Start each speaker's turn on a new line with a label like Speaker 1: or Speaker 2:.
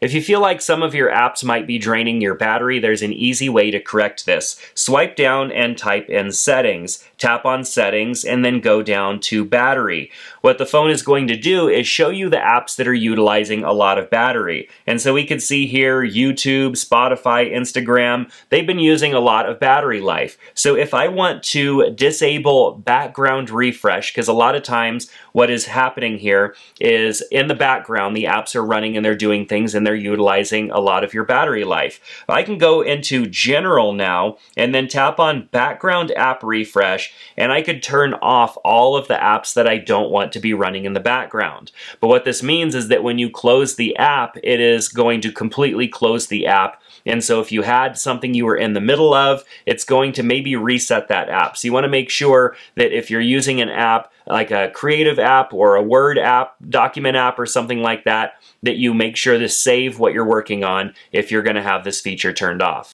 Speaker 1: If you feel like some of your apps might be draining your battery, there's an easy way to correct this. Swipe down and type in Settings. Tap on Settings and then go down to Battery. What the phone is going to do is show you the apps that are utilizing a lot of battery. And so we can see here YouTube, Spotify, Instagram, they've been using a lot of battery life. So if I want to disable background refresh, because a lot of times what is happening here is in the background the apps are running and they're doing things and they're utilizing a lot of your battery life. I can go into General now and then tap on Background App Refresh, and I could turn off all of the apps that I don't want to be running in the background. But what this means is that when you close the app, it is going to completely close the app. And so if you had something you were in the middle of, it's going to maybe reset that app. So you want to make sure that if you're using an app like a creative app or a Word app, document app or something like that, that you make sure to save what you're working on if you're going to have this feature turned off.